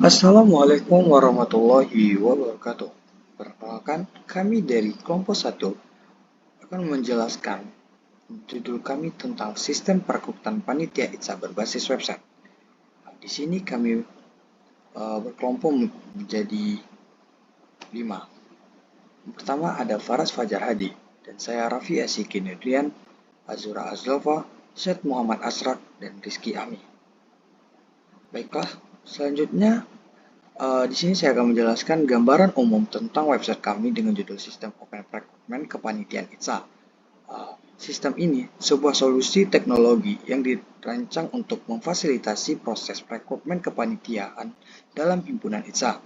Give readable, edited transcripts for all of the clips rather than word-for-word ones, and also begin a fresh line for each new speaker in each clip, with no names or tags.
Assalamualaikum warahmatullahi wabarakatuh. Perkenalkan, kami dari kelompok 1 akan menjelaskan judul kami tentang sistem perekrutan panitia ITSA berbasis website. Di sini kami berkelompok menjadi 5. Pertama ada Faras Fajar Hadi, dan saya Raffi Asyiki Nurdian, Azura Azlova, Syed Muhammad Asrak, dan Rizky Ami. Baiklah, selanjutnya di sini saya akan menjelaskan gambaran umum tentang website kami dengan judul Sistem Open Recruitment Kepanitiaan ITSA. Sistem ini sebuah solusi teknologi yang dirancang untuk memfasilitasi proses rekrutmen kepanitiaan dalam himpunan ITSA.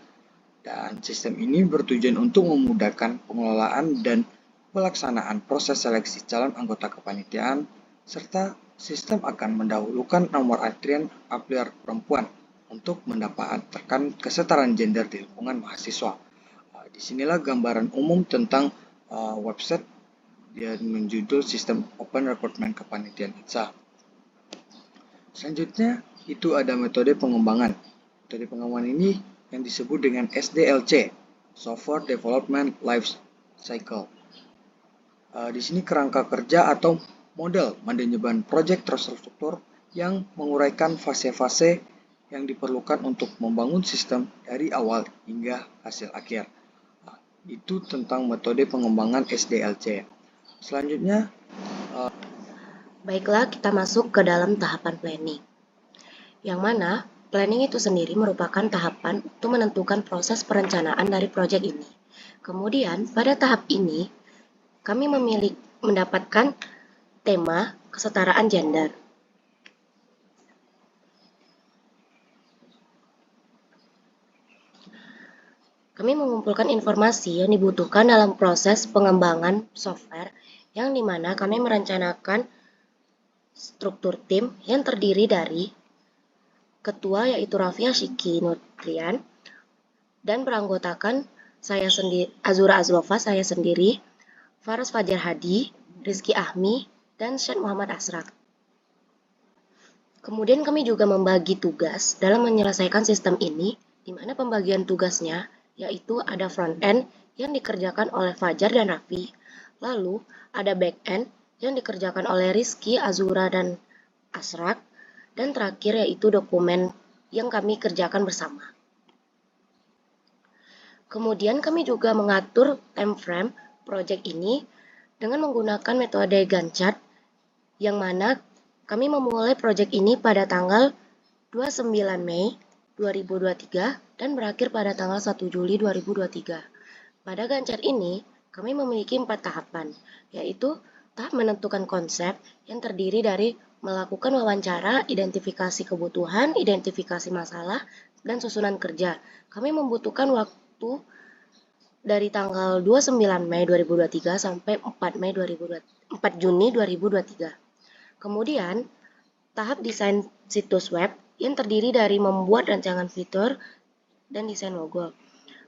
Dan sistem ini bertujuan untuk memudahkan pengelolaan dan pelaksanaan proses seleksi calon anggota kepanitiaan, serta sistem akan mendahulukan nomor antrian aplier perempuan untuk mendapatkan kesetaraan gender di lingkungan mahasiswa. Disinilah gambaran umum tentang website yang menjudul Sistem Open Recruitment Kepanitiaan ITSA. Selanjutnya itu ada metode pengembangan. Metode pengembangan ini yang disebut dengan SDLC, Software Development Life Cycle. Di sini kerangka kerja atau model manajemen proyek terstruktur yang menguraikan fase-fase yang diperlukan untuk membangun sistem dari awal hingga hasil akhir. Itu tentang metode pengembangan SDLC. Selanjutnya,
Baiklah, kita masuk ke dalam tahapan planning. Yang mana planning itu sendiri merupakan tahapan untuk menentukan proses perencanaan dari proyek ini. Kemudian, pada tahap ini, kami mendapatkan tema kesetaraan gender. Kami mengumpulkan informasi yang dibutuhkan dalam proses pengembangan software, yang dimana kami merencanakan struktur tim yang terdiri dari ketua yaitu Raffi Asyiki Nurdian, dan beranggotakan saya sendiri, Azura Azlova, saya sendiri, Faras Fajar Hadi, Rizky Ahmi, dan Syed Muhammad Asrak. Kemudian kami juga membagi tugas dalam menyelesaikan sistem ini, di mana pembagian tugasnya yaitu ada front end yang dikerjakan oleh Fajar dan Raffi, lalu ada back end yang dikerjakan oleh Rizky, Azura, dan Asrak, dan terakhir yaitu dokumen yang kami kerjakan bersama. Kemudian kami juga mengatur time frame project ini dengan menggunakan metode Gantt chart, yang mana kami memulai project ini pada tanggal 29 Mei 2023 dan berakhir pada tanggal 1 Juli 2023. Pada Gantt chart ini, kami memiliki 4 tahapan, yaitu tahap menentukan konsep yang terdiri dari melakukan wawancara, identifikasi kebutuhan, identifikasi masalah, dan susunan kerja. Kami membutuhkan waktu dari tanggal 29 Mei 2023 sampai 4 Juni 2023. Kemudian, tahap desain situs web yang terdiri dari membuat rancangan fitur dan desain logo.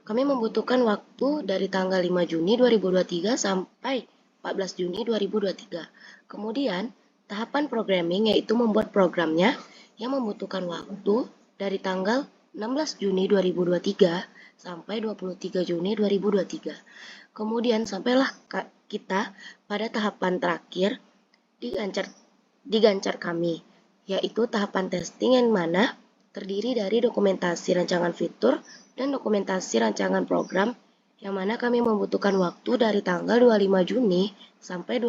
Kami membutuhkan waktu dari tanggal 5 Juni 2023 sampai 14 Juni 2023. Kemudian, tahapan programming yaitu membuat programnya yang membutuhkan waktu dari tanggal 16 Juni 2023 sampai 23 Juni 2023. Kemudian sampailah kita pada tahapan terakhir di Gantt chart kami, yaitu tahapan testing yang mana terdiri dari dokumentasi rancangan fitur dan dokumentasi rancangan program, yang mana kami membutuhkan waktu dari tanggal 25 Juni sampai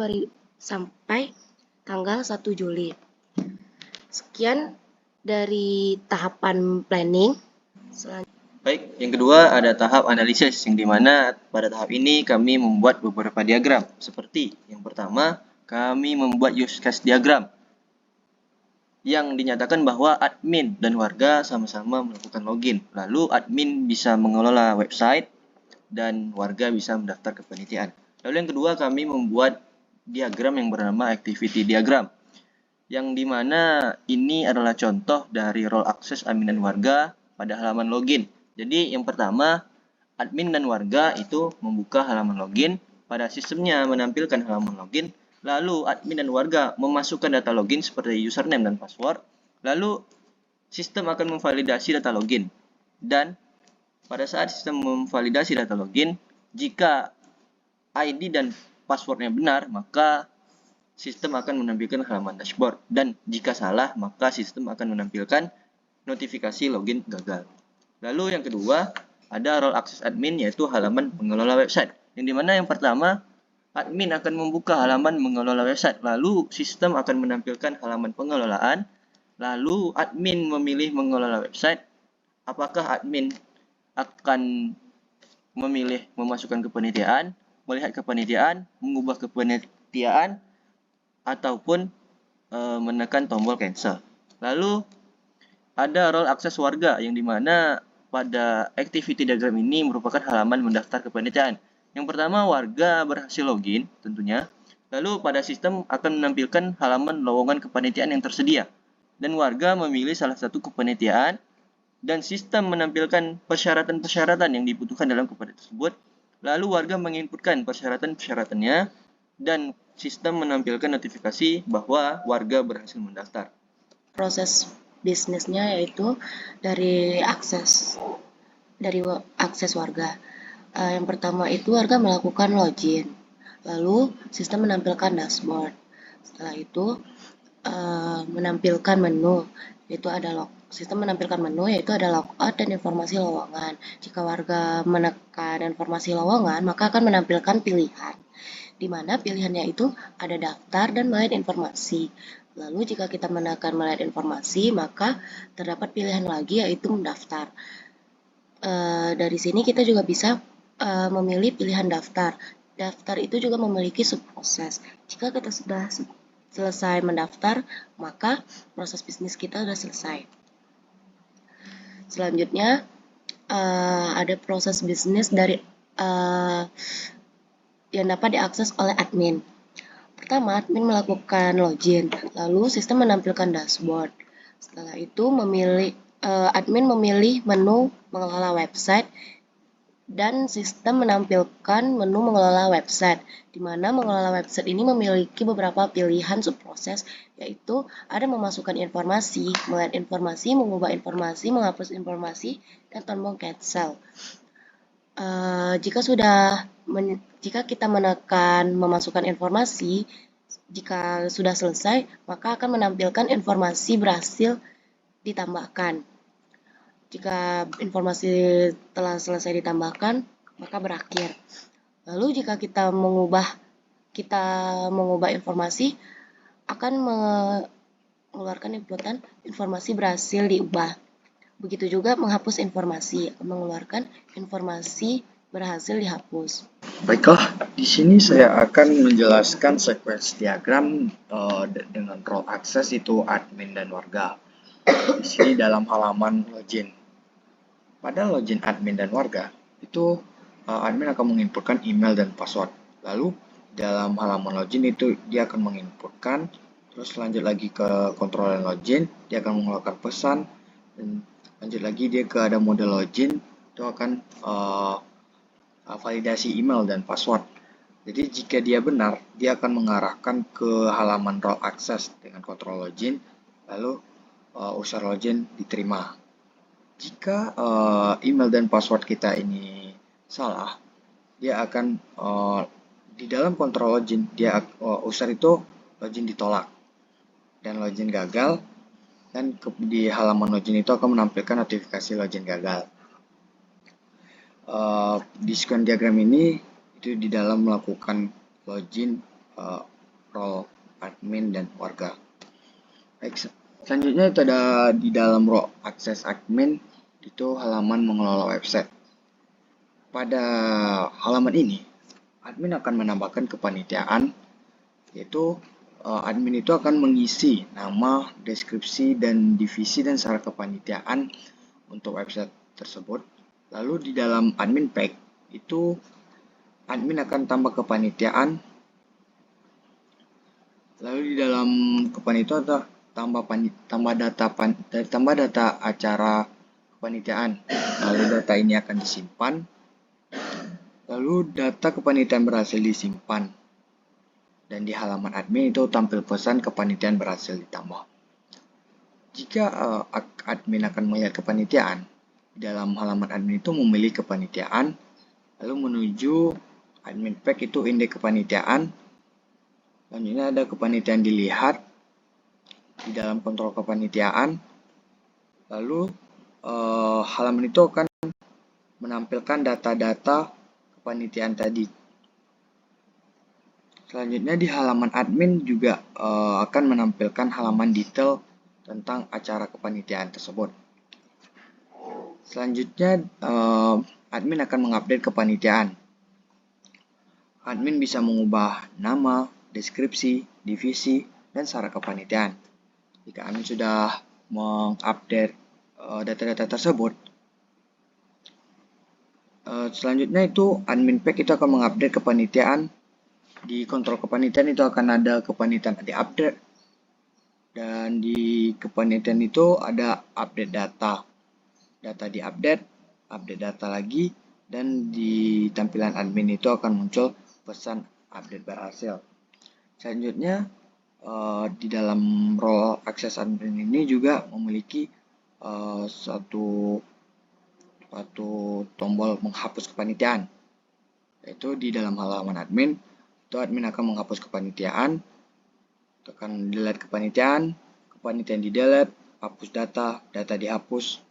tanggal 1 Juli. Sekian dari tahapan planning.
Baik, yang kedua ada tahap analisis, yang dimana pada tahap ini kami membuat beberapa diagram. Seperti yang pertama, kami membuat use case diagram yang dinyatakan bahwa admin dan warga sama-sama melakukan login. Lalu admin bisa mengelola website dan warga bisa mendaftar ke kepanitiaan. Lalu yang kedua, kami membuat diagram yang bernama activity diagram, yang dimana ini adalah contoh dari role akses admin dan warga pada halaman login. Jadi yang pertama, admin dan warga itu membuka halaman login, pada sistemnya menampilkan halaman login, lalu admin dan warga memasukkan data login seperti username dan password, lalu sistem akan memvalidasi data login. Dan pada saat sistem memvalidasi data login, jika ID dan passwordnya benar, maka sistem akan menampilkan halaman dashboard. Dan jika salah, maka sistem akan menampilkan notifikasi login gagal. Lalu yang kedua, ada role access admin, yaitu halaman mengelola website. Yang dimana yang pertama, admin akan membuka halaman mengelola website, lalu sistem akan menampilkan halaman pengelolaan, lalu admin memilih mengelola website. Apakah admin akan memilih memasukkan kepanitiaan, melihat kepanitiaan, mengubah kepanitiaan, ataupun menekan tombol cancel. Lalu ada role akses warga, yang dimana pada activity diagram ini merupakan halaman mendaftar kepanitiaan. Yang pertama, warga berhasil login tentunya. Lalu pada sistem akan menampilkan halaman lowongan kepanitiaan yang tersedia. Dan warga memilih salah satu kepanitiaan, dan sistem menampilkan persyaratan-persyaratan yang dibutuhkan dalam kepanitiaan tersebut. Lalu warga menginputkan persyaratan-persyaratannya, dan sistem menampilkan notifikasi bahwa warga berhasil mendaftar.
Proses bisnisnya yaitu dari akses warga. Yang pertama itu warga melakukan login, lalu sistem menampilkan dashboard. Setelah itu menampilkan menu, yaitu ada sistem menampilkan menu yaitu ada logout dan informasi lowongan. Jika warga menekan informasi lowongan, maka akan menampilkan pilihan, di mana pilihannya itu ada daftar dan melihat informasi. Lalu jika kita menekan melihat informasi, maka terdapat pilihan lagi yaitu mendaftar. Dari sini kita juga bisa memilih pilihan daftar. Daftar itu juga memiliki subproses. Jika kita sudah selesai mendaftar, maka proses bisnis kita sudah selesai. Selanjutnya ada proses bisnis dari yang dapat diakses oleh admin. Pertama, admin melakukan login, lalu sistem menampilkan dashboard. Setelah itu admin memilih menu mengelola website, dan sistem menampilkan menu mengelola website, di mana mengelola website ini memiliki beberapa pilihan subproses, yaitu ada memasukkan informasi, melihat informasi, mengubah informasi, menghapus informasi, dan tombol cancel. Jika kita menekan memasukkan informasi, jika sudah selesai, maka akan menampilkan informasi berhasil ditambahkan. Jika informasi telah selesai ditambahkan, maka berakhir. Lalu jika kita mengubah informasi, akan mengeluarkan inputan informasi berhasil diubah. Begitu juga menghapus informasi, mengeluarkan informasi berhasil dihapus.
Baiklah, di sini saya akan menjelaskan sequence diagram dengan role access itu admin dan warga. Di sini dalam halaman login. Pada login admin dan warga, itu admin akan menginputkan email dan password. Lalu dalam halaman login itu dia akan menginputkan, terus lanjut lagi ke kontrol dan login, dia akan mengeluarkan pesan, dan lanjut lagi dia ke ada mode login, itu akan validasi email dan password. Jadi jika dia benar, dia akan mengarahkan ke halaman role access dengan kontrol login, lalu user login diterima. Jika email dan password kita ini salah, dia akan di dalam kontrol login, user itu login ditolak dan login gagal, dan di halaman login itu akan menampilkan notifikasi login gagal. Di sequence diagram ini itu di dalam melakukan login role admin dan warga. Baik, selanjutnya itu ada di dalam role access admin, itu halaman mengelola website. Pada halaman ini, admin akan menambahkan kepanitiaan, yaitu admin itu akan mengisi nama, deskripsi, dan divisi dan syarat kepanitiaan untuk website tersebut. Lalu di dalam admin pack, itu admin akan tambah kepanitiaan. Lalu di dalam kepanitiaan itu tambah data acara kepanitiaan. Lalu data ini akan disimpan. Lalu data kepanitiaan berhasil disimpan. Dan di halaman admin itu tampil pesan kepanitiaan berhasil ditambah. Jika admin akan melihat kepanitiaan, di dalam halaman admin itu memilih kepanitiaan, lalu menuju admin pack itu indeks kepanitiaan. Selanjutnya ada kepanitiaan dilihat di dalam kontrol kepanitiaan. Lalu halaman itu akan menampilkan data-data kepanitiaan tadi. Selanjutnya di halaman admin juga akan menampilkan halaman detail tentang acara kepanitiaan tersebut. Selanjutnya admin akan mengupdate kepanitiaan. Admin bisa mengubah nama, deskripsi, divisi, dan syarat kepanitiaan. Jika admin sudah mengupdate data-data tersebut, selanjutnya itu admin pack itu akan mengupdate kepanitiaan. Di kontrol kepanitiaan itu akan ada kepanitiaan diupdate, dan di kepanitiaan itu ada update data diupdate, update data lagi, dan di tampilan admin itu akan muncul pesan update berhasil. Selanjutnya di dalam role akses admin ini juga memiliki suatu tombol menghapus kepanitiaan, yaitu di dalam halaman admin itu admin akan menghapus kepanitiaan, tekan delete kepanitiaan di delete, hapus data dihapus.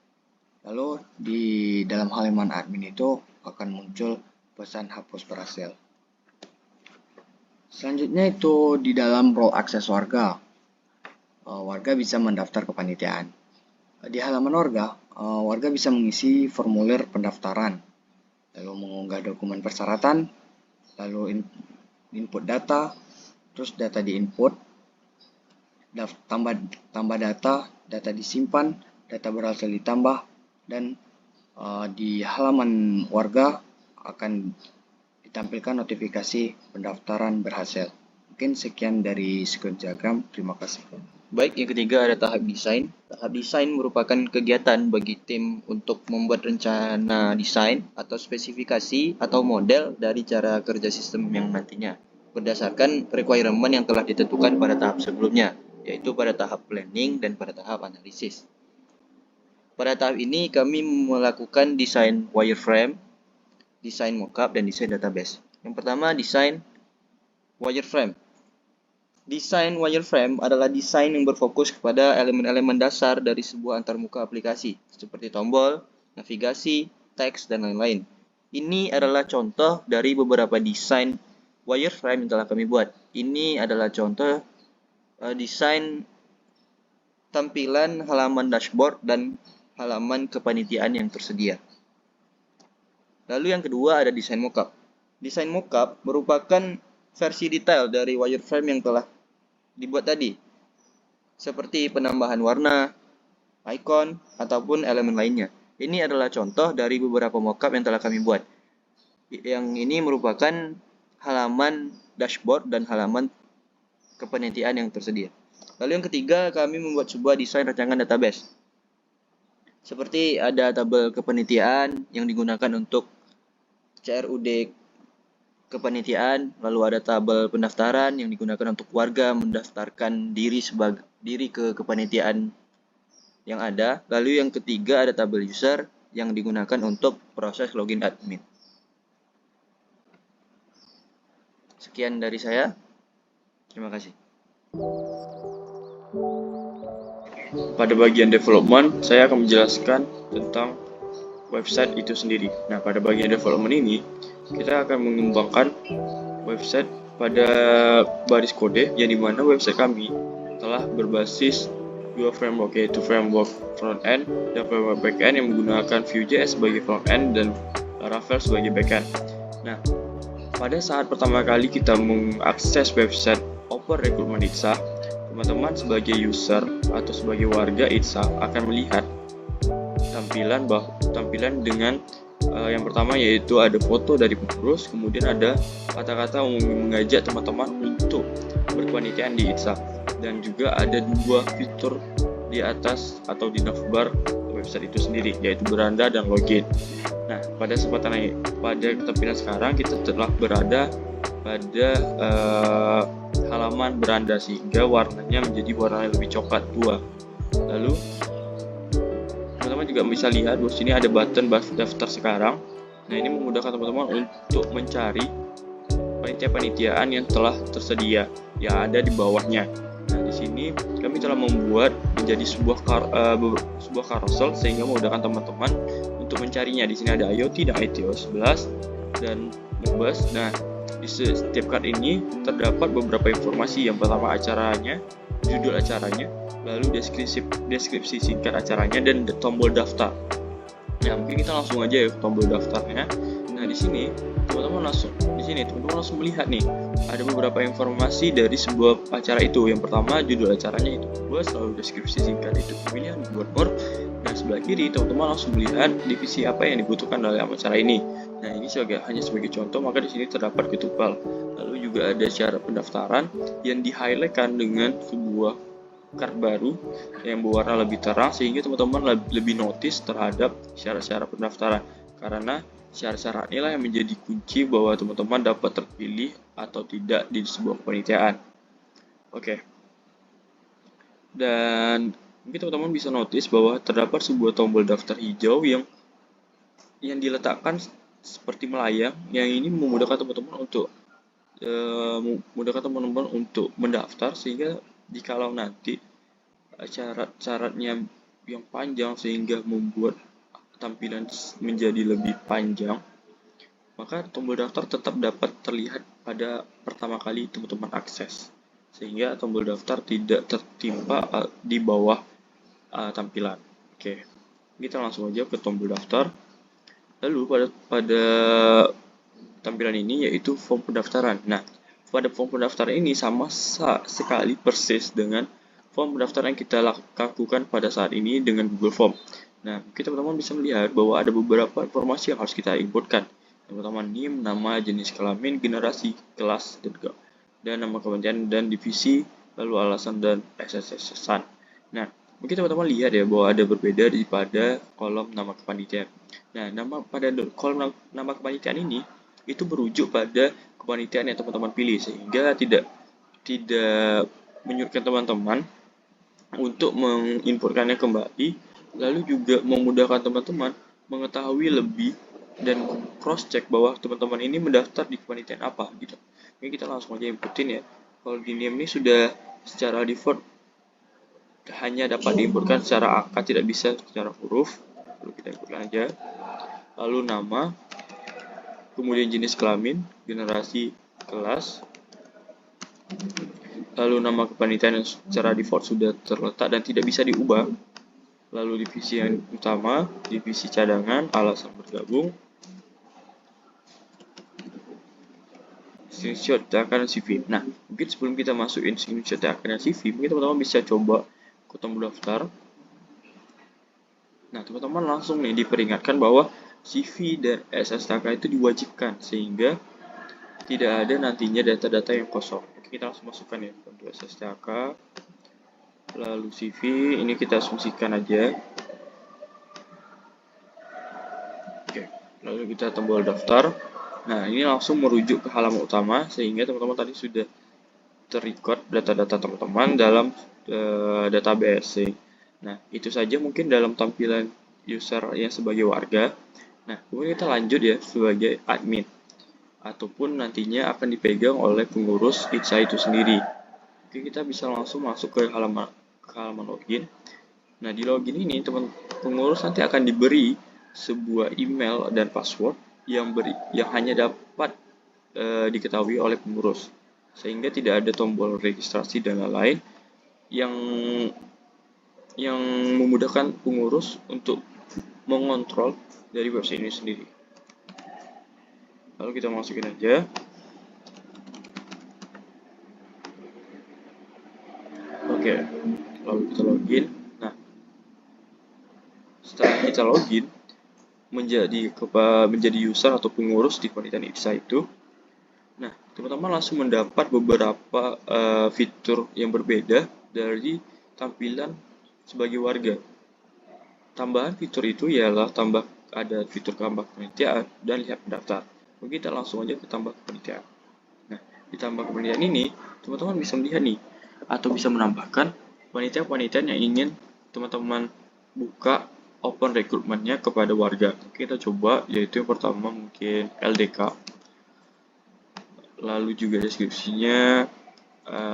Lalu di dalam halaman admin itu akan muncul pesan hapus berhasil. Selanjutnya itu di dalam role akses warga. Warga bisa mendaftar kepanitiaan. Di halaman warga bisa mengisi formulir pendaftaran, lalu mengunggah dokumen persyaratan, lalu input data, terus data diinput, tambah data disimpan, data berhasil ditambah, dan di halaman warga akan ditampilkan notifikasi pendaftaran berhasil. Mungkin sekian dari screen diagram. Terima kasih.
Baik, yang ketiga ada tahap desain. Tahap desain merupakan kegiatan bagi tim untuk membuat rencana desain atau spesifikasi atau model dari cara kerja sistem yang nantinya berdasarkan requirement yang telah ditentukan pada tahap sebelumnya, yaitu pada tahap planning dan pada tahap analisis. Pada tahap ini kami melakukan desain wireframe, desain mockup, dan desain database. Yang pertama, desain wireframe. Desain wireframe adalah desain yang berfokus kepada elemen-elemen dasar dari sebuah antarmuka aplikasi, seperti tombol, navigasi, teks, dan lain-lain. Ini adalah contoh dari beberapa desain wireframe yang telah kami buat. Ini adalah contoh desain tampilan halaman dashboard dan halaman kepanitiaan yang tersedia. Lalu yang kedua ada desain mockup. Desain mockup merupakan versi detail dari wireframe yang telah dibuat tadi, seperti penambahan warna, icon, ataupun elemen lainnya. Ini adalah contoh dari beberapa mockup yang telah kami buat. Yang ini merupakan halaman dashboard dan halaman kepanitiaan yang tersedia. Lalu yang ketiga, kami membuat sebuah desain rancangan database. Seperti ada tabel kepanitiaan yang digunakan untuk CRUD kepanitiaan, lalu ada tabel pendaftaran yang digunakan untuk warga mendaftarkan diri ke kepanitiaan yang ada. Lalu yang ketiga ada tabel user yang digunakan untuk proses login admin. Sekian dari saya. Terima kasih.
Pada bagian development, saya akan menjelaskan tentang website itu sendiri. Nah, pada bagian development ini, kita akan mengembangkan website pada baris kode, yang dimana website kami telah berbasis dua framework, yaitu framework front-end dan framework back-end yang menggunakan Vue.js sebagai front-end dan Laravel sebagai back-end. Nah, pada saat pertama kali kita mengakses website Open Recruitment ITSA, teman-teman sebagai user atau sebagai warga ITSA akan melihat tampilan dengan yang pertama yaitu ada foto dari pengurus, kemudian ada kata-kata mengajak teman-teman untuk berkepanitiaan di ITSA, dan juga ada dua fitur di atas atau di navbar website itu sendiri, yaitu beranda dan login. Nah, pada tampilan sekarang kita telah berada pada halaman beranda, sehingga warnanya menjadi warna lebih coklat tua. Lalu teman-teman juga bisa lihat bahwa sini ada button daftar sekarang. Nah, ini memudahkan teman-teman untuk mencari panitia-panitiaan yang telah tersedia yang ada di bawahnya. Nah, di sini kami telah membuat menjadi sebuah carousel sehingga memudahkan teman-teman untuk mencarinya. Di sini ada IoT dan ITOS 11 dan Mubas. Nah, di setiap card ini terdapat beberapa informasi. Yang pertama acaranya, judul acaranya, lalu deskripsi singkat acaranya, dan tombol daftar. Nah, mungkin kita langsung aja ya ke tombol daftarnya. Nah, di sini teman-teman langsung melihat nih ada beberapa informasi dari sebuah acara itu. Yang pertama judul acaranya itu Mubas, lalu deskripsi singkat itu pemilihan gubernur, dan sebelah kiri teman-teman langsung melihat divisi apa yang dibutuhkan dalam acara ini. Nah, ini hanya sebagai contoh, maka di sini terdapat ketupal. Lalu juga ada syarat pendaftaran yang di-highlightkan dengan sebuah card baru yang berwarna lebih terang sehingga teman-teman lebih notice terhadap syarat-syarat pendaftaran, karena syarat-syarat inilah yang menjadi kunci bahwa teman-teman dapat terpilih atau tidak di sebuah kepanitiaan. Oke. Dan mungkin teman-teman bisa notice bahwa terdapat sebuah tombol daftar hijau yang diletakkan seperti melayang, yang ini memudahkan teman-teman untuk mendaftar, sehingga jikalau nanti syarat-syaratnya yang panjang sehingga membuat tampilan menjadi lebih panjang, maka tombol daftar tetap dapat terlihat pada pertama kali teman-teman akses, sehingga tombol daftar tidak tertimpa di bawah tampilan. Oke, kita langsung aja ke tombol daftar. Lalu pada tampilan ini yaitu form pendaftaran. Nah, pada form pendaftaran ini sama sekali persis dengan form pendaftaran yang kita lakukan pada saat ini dengan Google Form. Nah, kita teman-teman bisa melihat bahwa ada beberapa informasi yang harus kita inputkan. Yang pertama NIM, nama, jenis kelamin, generasi, kelas, dan nama kementerian dan divisi, lalu alasan dan SSS-an. Nah, mungkin teman-teman lihat ya bahwa ada berbeda daripada kolom nama kepanitiaan. Nah, pada kolom nama kepanitiaan ini itu merujuk pada kepanitiaan yang teman-teman pilih, sehingga tidak menyurutkan teman-teman untuk menginputkannya kembali, lalu juga memudahkan teman-teman mengetahui lebih dan cross check bahwa teman-teman ini mendaftar di kepanitiaan apa gitu. Ini kita langsung aja inputin ya. Kalau di name ini sudah secara default hanya dapat diinputkan secara angka, tidak bisa secara huruf. Lalu kita inputkan aja. Lalu nama, kemudian jenis kelamin, generasi, kelas, lalu nama kepanitiaan yang secara default sudah terletak dan tidak bisa diubah, lalu divisi yang utama, divisi cadangan, alasan bergabung, screenshot teakan CV. Nah, mungkin sebelum kita masukin screenshot teakan CV, mungkin teman-teman bisa coba ke tombol daftar. Nah, teman-teman langsung nih diperingatkan bahwa CV dan SSTK itu diwajibkan, sehingga tidak ada nantinya data-data yang kosong. Oke, kita langsung masukkan ya untuk SSTK, lalu CV, ini kita asumsikan aja. Oke, lalu kita tombol daftar. Nah, ini langsung merujuk ke halaman utama, sehingga teman-teman tadi sudah terrecord data-data teman-teman dalam database. Nah, itu saja mungkin dalam tampilan user yang sebagai warga. Nah, kemudian kita lanjut ya sebagai admin, ataupun nantinya akan dipegang oleh pengurus ITSA itu sendiri. Oke, kita bisa langsung masuk ke halaman login. Nah, di login ini pengurus nanti akan diberi sebuah email dan password yang hanya dapat diketahui oleh pengurus, sehingga tidak ada tombol registrasi dan lain-lain yang memudahkan pengurus untuk mengontrol dari website ini sendiri. Lalu kita masukin aja. Oke, lalu kita login. Nah, setelah kita login menjadi user atau pengurus di kepanitiaan ITSA itu, nah, teman-teman langsung mendapat beberapa fitur yang berbeda dari tampilan sebagai warga. Tambahan fitur itu ialah ada fitur tambah kepanitiaan dan lihat pendaftar. Mungkin kita langsung aja ke tambah kepanitiaan. Nah, di tambah kepanitiaan ini, teman-teman bisa melihat nih, atau bisa menambahkan panitiaan-panitiaan yang ingin teman-teman buka open rekrutmennya kepada warga. Kita coba, yaitu yang pertama mungkin LDK, lalu juga deskripsinya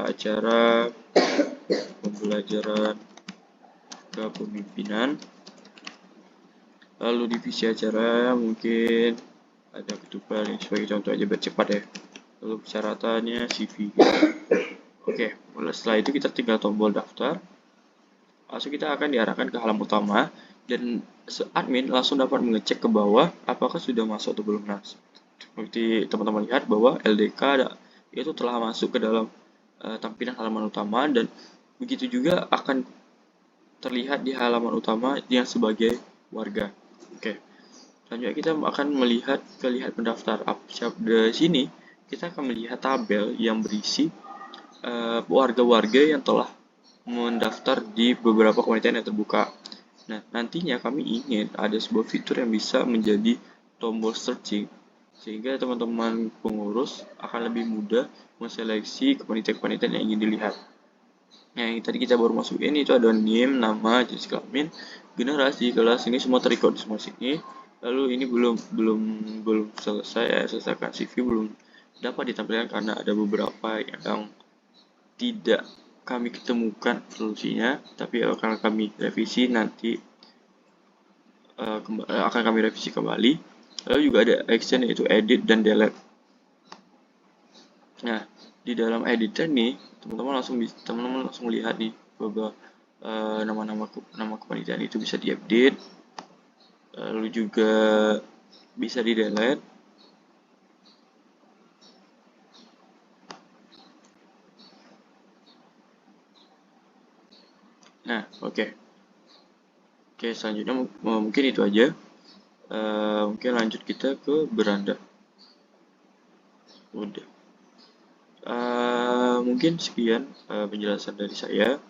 acara pembelajaran kepemimpinan, lalu divisi acara mungkin ada ketupat yang sebagai contoh aja biar cepat ya, lalu persyaratannya CV. Oke, setelah itu kita tinggal tombol daftar, langsung kita akan diarahkan ke halaman utama dan admin langsung dapat mengecek ke bawah apakah sudah masuk atau belum. Nah, seperti teman-teman lihat bahwa LDK itu telah masuk ke dalam tampilan halaman utama, dan begitu juga akan terlihat di halaman utama yang sebagai warga. Oke, selanjutnya kita akan melihat pendaftar. Di sini kita akan melihat tabel yang berisi warga-warga yang telah mendaftar di beberapa kepanitiaan yang terbuka. Nah, nantinya kami ingin ada sebuah fitur yang bisa menjadi tombol searching, sehingga teman-teman pengurus akan lebih mudah menseleksi kepanitiaan-kepanitiaan yang ingin dilihat. Nah, yang tadi kita baru masukin itu ada name, nama, jenis kelamin, generasi, kelas, ini semua terrecord di semua sini. Lalu ini belum selesai, selesaikan CV belum dapat ditampilkan karena ada beberapa yang tidak kami ketemukan solusinya, tapi akan kami revisi nanti, akan kami revisi kembali. Lalu juga ada action yaitu edit dan delete. Nah, di dalam editor nih teman-teman langsung lihat nih bahwa nama kepanitiaan itu bisa diupdate, lalu juga bisa di delete. Nah, oke, selanjutnya mungkin itu aja. Mungkin lanjut kita ke beranda. Udah. Mungkin sekian penjelasan dari saya.